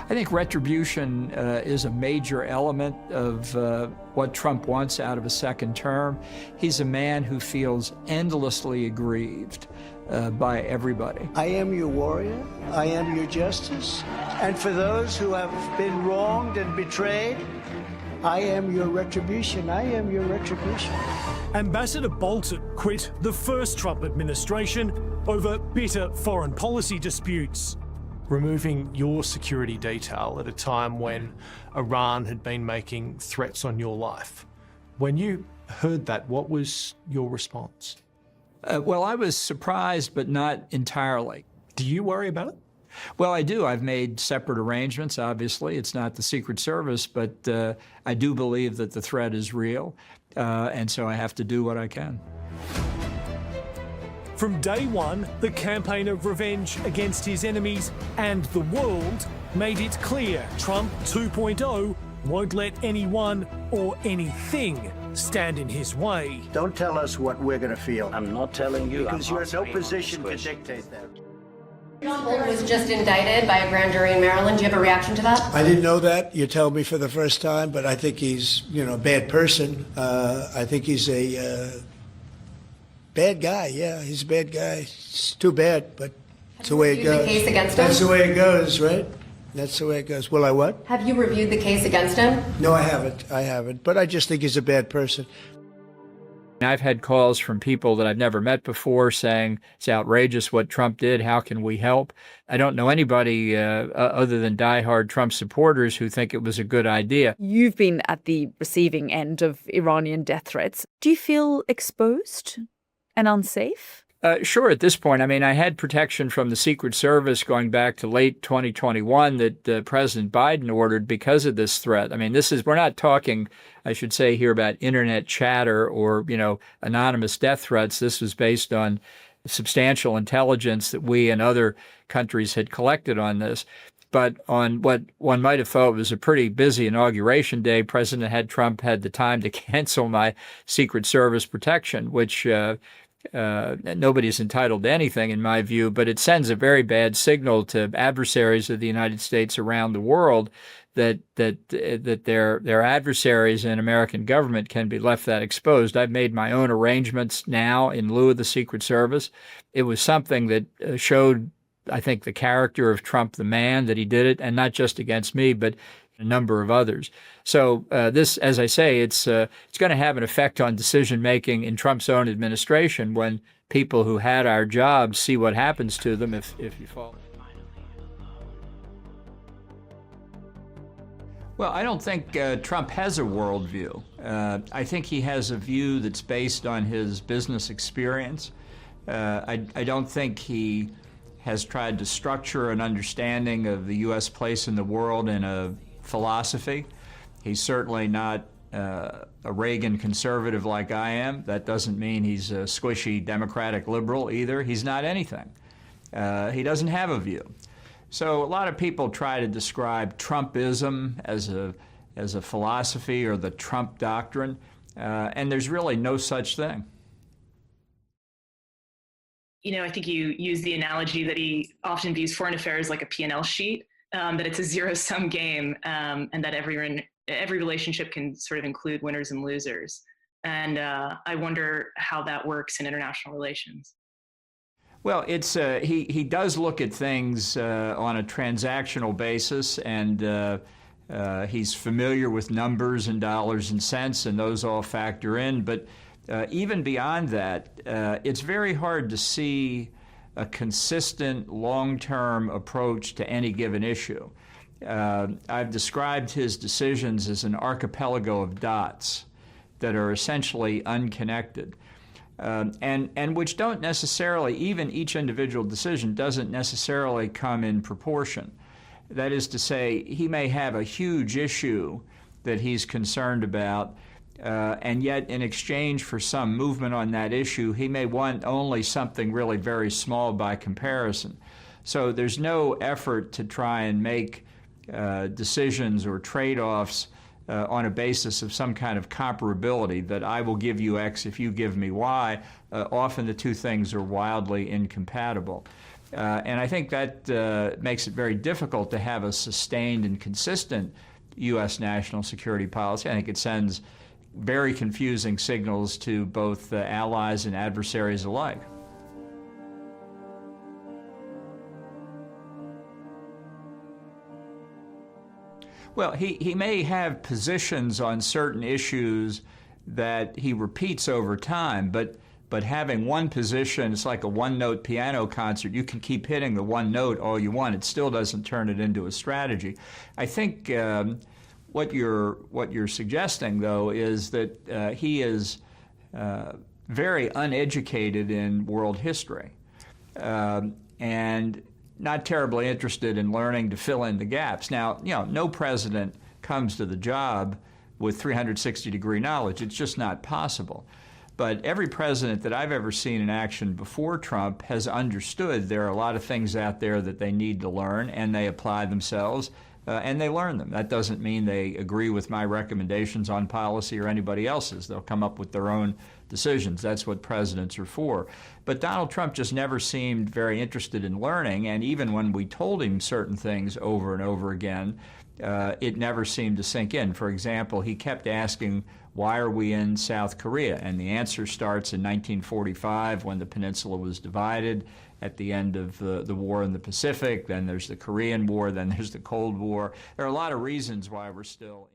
I think retribution is a major element of what Trump wants out of a second term. He's a man who feels endlessly aggrieved by everybody. I am your warrior. I am your justice. And for those who have been wronged and betrayed, I am your retribution. I am your retribution. Ambassador Bolton quit the first Trump administration over bitter foreign policy disputes. Removing your security detail at a time when Iran had been making threats on your life. When you heard that, what was your response? Well, I was surprised, but not entirely. Do you worry about it? Well, I do. I've made separate arrangements, obviously. It's not the Secret Service, but I do believe that the threat is real, and so I have to do what I can. From day one, the campaign of revenge against his enemies and the world made it clear Trump 2.0 won't let anyone or anything stand in his way. Don't tell us what we're going to feel. I'm not telling you. Because you're in no position to dictate that. John Bolton was just indicted by a grand jury in Maryland. Do you have a reaction to that? I didn't know that. You tell me for the first time, but I think he's, a bad person. I think he's a bad guy. Yeah, he's a bad guy. It's too bad, but it's the way it goes. The case against him? That's the way it goes, right? That's the way it goes. Will I what? Have you reviewed the case against him? No, I haven't. But I just think he's a bad person. I've had calls from people that I've never met before saying it's outrageous what Trump did. How can we help? I don't know anybody other than diehard Trump supporters who think it was a good idea. You've been at the receiving end of Iranian death threats. Do you feel exposed and unsafe? Sure, at this point. I mean, I had protection from the Secret Service going back to late 2021 that President Biden ordered because of this threat. I mean, we're not talking, I should say here, about internet chatter or, anonymous death threats. This was based on substantial intelligence that we and other countries had collected on this. But on what one might have thought was a pretty busy inauguration day, Trump had the time to cancel my Secret Service protection, which nobody's entitled to anything, in my view, but it sends a very bad signal to adversaries of the United States around the world that their adversaries in American government can be left that exposed. I've made my own arrangements now in lieu of the Secret Service. It was something that showed, I think, the character of Trump, the man, that he did it, and not just against me, but a number of others. So this, as I say, it's going to have an effect on decision-making in Trump's own administration when people who had our jobs see what happens to them if you fall. Well, I don't think Trump has a worldview. I think he has a view that's based on his business experience. I don't think he has tried to structure an understanding of the U.S. place in the world in a philosophy. He's certainly not a Reagan conservative like I am. That doesn't mean he's a squishy Democratic liberal either. He's not anything. He doesn't have a view. So a lot of people try to describe Trumpism as a philosophy or the Trump doctrine, and there's really no such thing. I think you use the analogy that he often views foreign affairs like a P&L sheet, that it's a zero-sum game, and that every relationship can sort of include winners and losers. And I wonder how that works in international relations. Well, it's he does look at things on a transactional basis, and he's familiar with numbers and dollars and cents, and those all factor in. But even beyond that, it's very hard to see a consistent, long-term approach to any given issue. I've described his decisions as an archipelago of dots that are essentially unconnected, and which don't necessarily, even each individual decision doesn't necessarily come in proportion. That is to say, he may have a huge issue that he's concerned about, and yet in exchange for some movement on that issue, he may want only something really very small by comparison. So there's no effort to try and make decisions or trade-offs on a basis of some kind of comparability, that I will give you X if you give me Y. Often the two things are wildly incompatible. And I think that makes it very difficult to have a sustained and consistent U.S. national security policy. I think it sends very confusing signals to both allies and adversaries alike. Well, he may have positions on certain issues that he repeats over time, but having one position, it's like a one-note piano concert. You can keep hitting the one note all you want. It still doesn't turn it into a strategy. I think what you're suggesting, though, is that he is very uneducated in world history and not terribly interested in learning to fill in the gaps. Now, no president comes to the job with 360-degree knowledge. It's just not possible. But every president that I've ever seen in action before Trump has understood there are a lot of things out there that they need to learn, and they apply themselves, and they learn them. That doesn't mean they agree with my recommendations on policy or anybody else's. They'll come up with their own decisions. That's what presidents are for. But Donald Trump just never seemed very interested in learning, and even when we told him certain things over and over again, it never seemed to sink in. For example, he kept asking, why are we in South Korea? And the answer starts in 1945 when the peninsula was divided at the end of the war in the Pacific. Then there's the Korean War. Then there's the Cold War. There are a lot of reasons why we're still